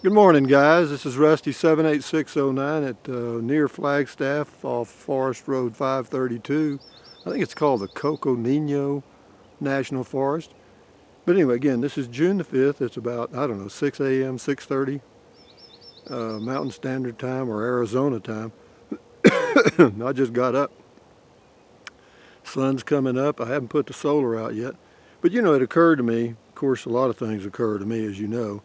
Good morning, guys. This is Rusty 78609 at near Flagstaff off Forest Road 532. I think it's called the Coconino National Forest. But anyway, again, this is June the 5th. It's about, I don't know, 6 a.m., 6:30 Mountain Standard Time or Arizona time. I just got up. Sun's coming up. I haven't put the solar out yet. But it occurred to me, of course, a lot of things occur to me, as you know,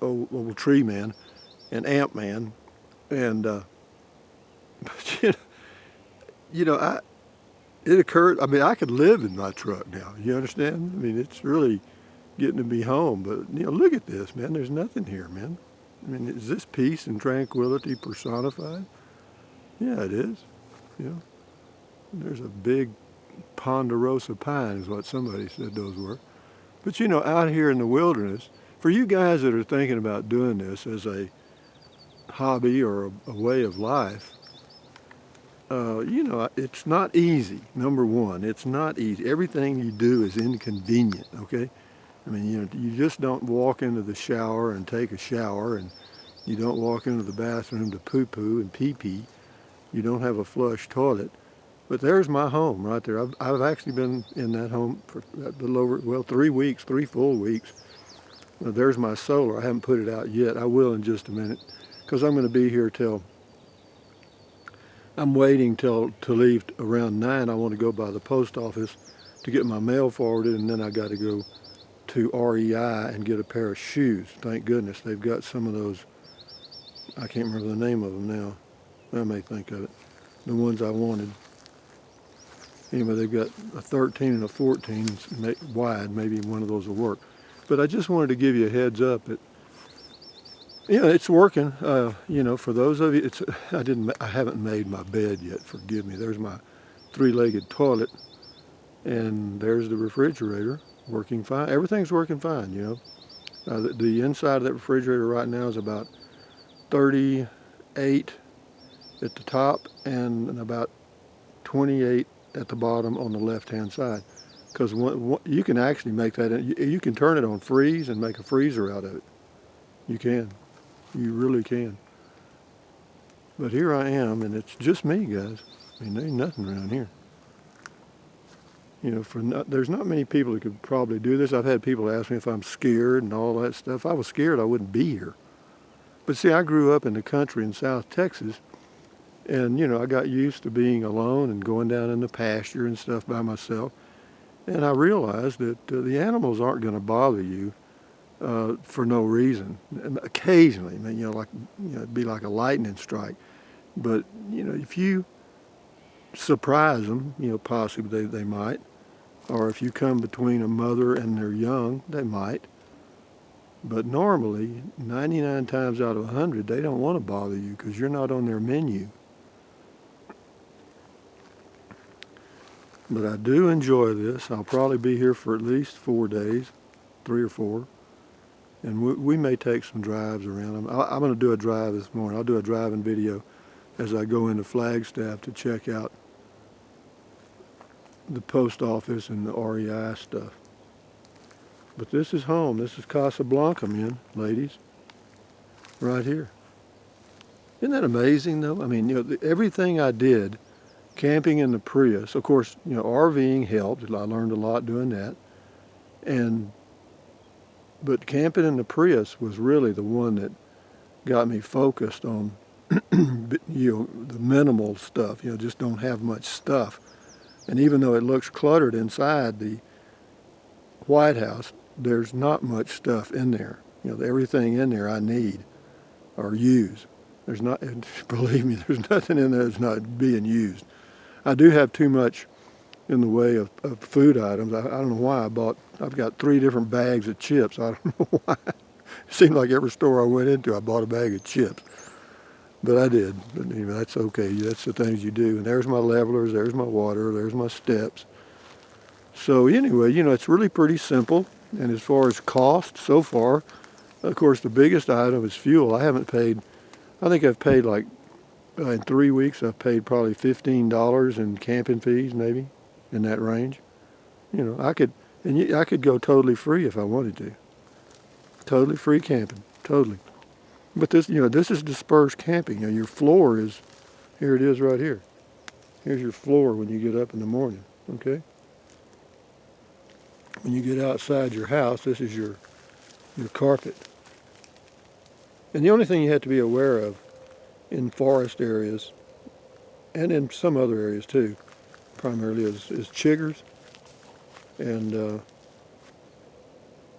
old tree man and ant man. And, but it occurred, I could live in my truck now. You understand? It's really getting to be home. But, look at this, man. There's nothing here, man. Is this peace and tranquility personified? Yeah, it is. There's a big ponderosa pine is what somebody said those were. But, out here in the wilderness, for you guys that are thinking about doing this as a hobby or a way of life, it's not easy. Number one, it's not easy. Everything you do is inconvenient, okay? You just don't walk into the shower and take a shower, and you don't walk into the bathroom to poo-poo and pee-pee. You don't have a flush toilet. But there's my home right there. I've actually been in that home for a little over, 3 weeks, 3 full weeks. There's my solar. I haven't put it out yet. I will in just a minute, because I'm going to be here I'm waiting to leave around 9. I want to go by the post office to get my mail forwarded, and then I got to go to REI and get a pair of shoes. Thank goodness. They've got some of those, I can't remember the name of them now. I may think of it. The ones I wanted. Anyway, they've got a 13 and a 14 wide. Maybe one of those will work. But I just wanted to give you a heads up that, it's working. For those of you, I haven't made my bed yet. Forgive me. There's my 3-legged toilet, and there's the refrigerator working fine. Everything's working fine. The inside of that refrigerator right now is about 38 at the top and about 28 at the bottom on the left-hand side. Because you can actually make that, you can turn it on freeze and make a freezer out of it. You can. You really can. But here I am, and it's just me, guys. There ain't nothing around here. There's not many people that could probably do this. I've had people ask me if I'm scared and all that stuff. If I was scared, I wouldn't be here. But see, I grew up in the country in South Texas, and, I got used to being alone and going down in the pasture and stuff by myself. And I realized that the animals aren't going to bother you for no reason. And occasionally, it'd be like a lightning strike. But, if you surprise them, possibly they might. Or if you come between a mother and their young, they might. But normally, 99 times out of 100, they don't want to bother you because you're not on their menu. But I do enjoy this. I'll probably be here for at least 4 days, 3 or 4. And we may take some drives around. I'm going to do a drive this morning. I'll do a driving video as I go into Flagstaff to check out the post office and the REI stuff. But this is home. This is Casablanca, man, ladies. Right here. Isn't that amazing, though? Everything I did, camping in the Prius, of course, RVing helped. I learned a lot doing that. But camping in the Prius was really the one that got me focused on, the minimal stuff. Just don't have much stuff. And even though it looks cluttered inside the White House, there's not much stuff in there. Everything in there I need or use. There's not, believe me, there's nothing in there that's not being used. I do have too much in the way of food items. I don't know why I've got 3 different bags of chips. I don't know why. It seemed like every store I went into, I bought a bag of chips. But I did. But that's okay. That's the things you do. And there's my levelers, there's my water, there's my steps. So anyway, it's really pretty simple. And as far as cost so far, of course, the biggest item is fuel. I think I've paid in 3 weeks, I've paid probably $15 in camping fees, maybe, in that range. I could go totally free if I wanted to. Totally free camping, totally. But this, this is dispersed camping. Your floor is, here it is right here. Here's your floor when you get up in the morning, okay? When you get outside your house, this is your carpet. And the only thing you have to be aware of in forest areas, and in some other areas too, primarily is chiggers. And,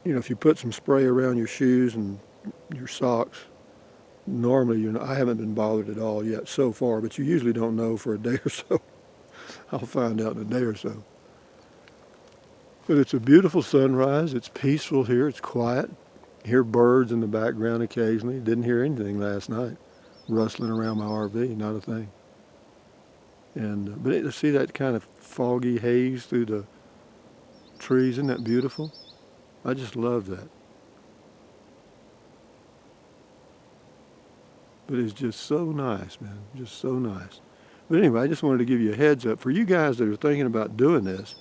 if you put some spray around your shoes and your socks, normally, I haven't been bothered at all yet so far, but you usually don't know for a day or so. I'll find out in a day or so. But it's a beautiful sunrise. It's peaceful here. It's quiet. You hear birds in the background occasionally. Didn't hear anything last night. Rustling around my RV, not a thing. And but to see that kind of foggy haze through the trees, isn't that beautiful? I just love that. But it's just so nice, man. Just so nice. But anyway, I just wanted to give you a heads up for you guys that are thinking about doing this,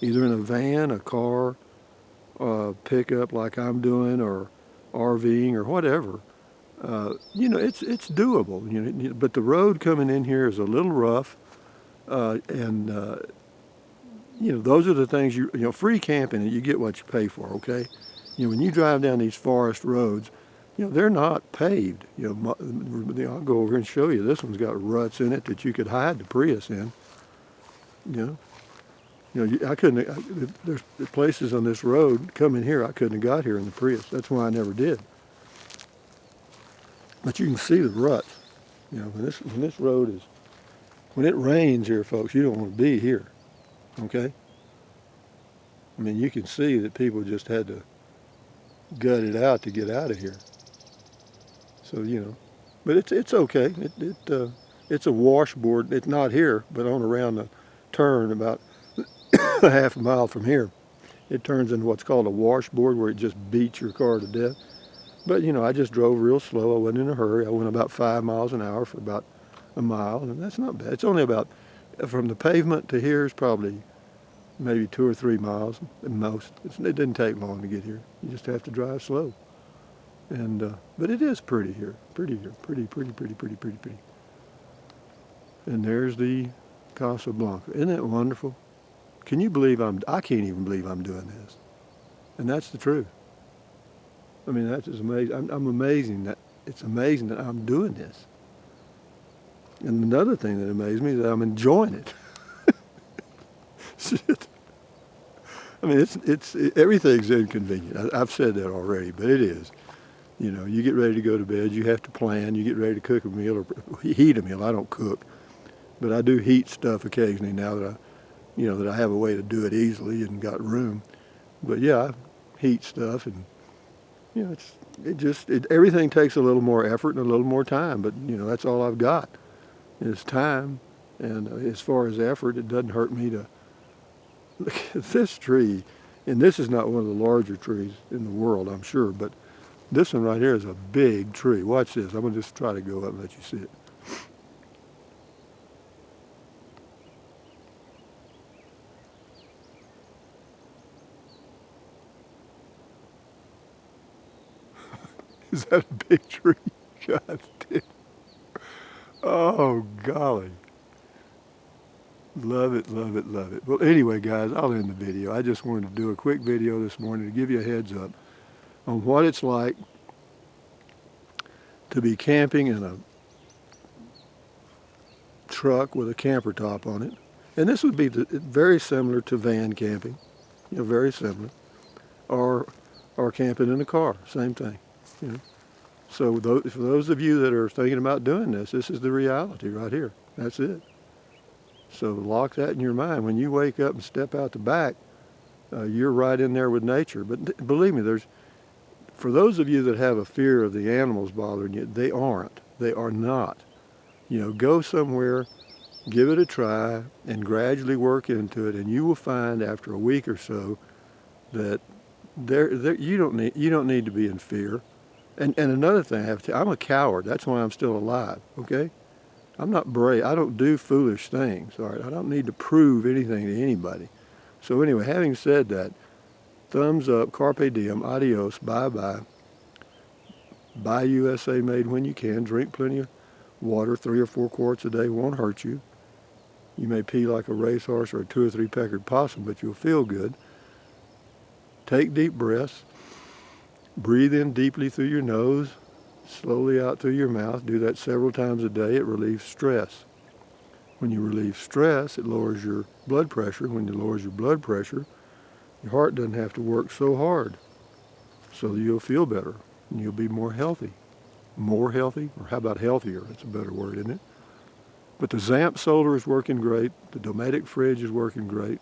either in a van, a car, pickup like I'm doing, or RVing or whatever. It's doable. But the road coming in here is a little rough, and those are the things free camping. You get what you pay for. Okay, when you drive down these forest roads, they're not paved. I'll go over and show you. This one's got ruts in it that you could hide the Prius in. I couldn't. There's places on this road coming here I couldn't have got here in the Prius. That's why I never did. But you can see the ruts. When this road is, when it rains here, folks, you don't want to be here. Okay. I mean, you can see that people just had to gut it out to get out of here. So but it's okay. It's a washboard. It's not here, but on around the turn about a half a mile from here, it turns into what's called a washboard, where it just beats your car to death. But I just drove real slow. I wasn't in a hurry. I went about 5 miles an hour for about a mile, and that's not bad. It's only about, from the pavement to here is probably maybe 2 or 3 miles at most. It didn't take long to get here. You just have to drive slow. And but it is pretty here. Pretty here. Pretty. And there's the Casablanca. Isn't that wonderful? Can you believe I can't even believe I'm doing this. And that's the truth. I mean, that's just amazing. I'm amazing that it's amazing that I'm doing this. And another thing that amazes me is that I'm enjoying it. Shit. I mean, everything's inconvenient. I've said that already, but it is. You get ready to go to bed, you have to plan, you get ready to cook a meal or heat a meal. I don't cook, but I do heat stuff occasionally now that that I have a way to do it easily and got room. But yeah, I heat stuff, and everything takes a little more effort and a little more time, but that's all I've got is time. And as far as effort, it doesn't hurt me to look at this tree. And this is not one of the larger trees in the world, I'm sure, but this one right here is a big tree. Watch this. I'm going to just try to go up and let you see it. Is that a big tree? God damn. Oh, golly. Love it, love it, love it. Well, anyway, guys, I'll end the video. I just wanted to do a quick video this morning to give you a heads up on what it's like to be camping in a truck with a camper top on it. And this would be very similar to van camping, very similar, or camping in a car, same thing. So for those of you that are thinking about doing this is the reality right here. That's it. So lock that in your mind. When you wake up and step out the back, you're right in there with nature. But believe me, for those of you that have a fear of the animals bothering you, they aren't. They are not. Go somewhere, give it a try, and gradually work into it, and you will find after a week or so that you don't need to be in fear. And another thing, I'm a coward. That's why I'm still alive. Okay, I'm not brave. I don't do foolish things. All right, I don't need to prove anything to anybody. So anyway, having said that, thumbs up, carpe diem, adios, bye bye. Buy USA made when you can. Drink plenty of water. 3 or 4 quarts a day won't hurt you. You may pee like a racehorse or a 2 or 3 peckered possum, but you'll feel good. Take deep breaths. Breathe in deeply through your nose, slowly out through your mouth. Do that several times a day. It relieves stress. When you relieve stress, it lowers your blood pressure. When it lowers your blood pressure, your heart doesn't have to work so hard. So you'll feel better and you'll be more healthy. More healthy, or how about healthier? That's a better word, isn't it? But the Zamp Solar is working great. The Dometic Fridge is working great.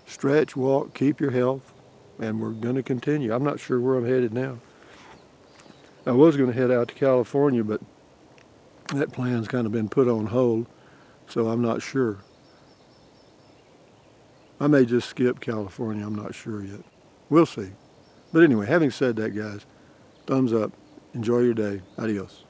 Stretch, walk, keep your health, and we're going to continue. I'm not sure where I'm headed now. I was going to head out to California, but that plan's kind of been put on hold, so I'm not sure. I may just skip California. I'm not sure yet. We'll see. But anyway, having said that, guys, thumbs up. Enjoy your day. Adios.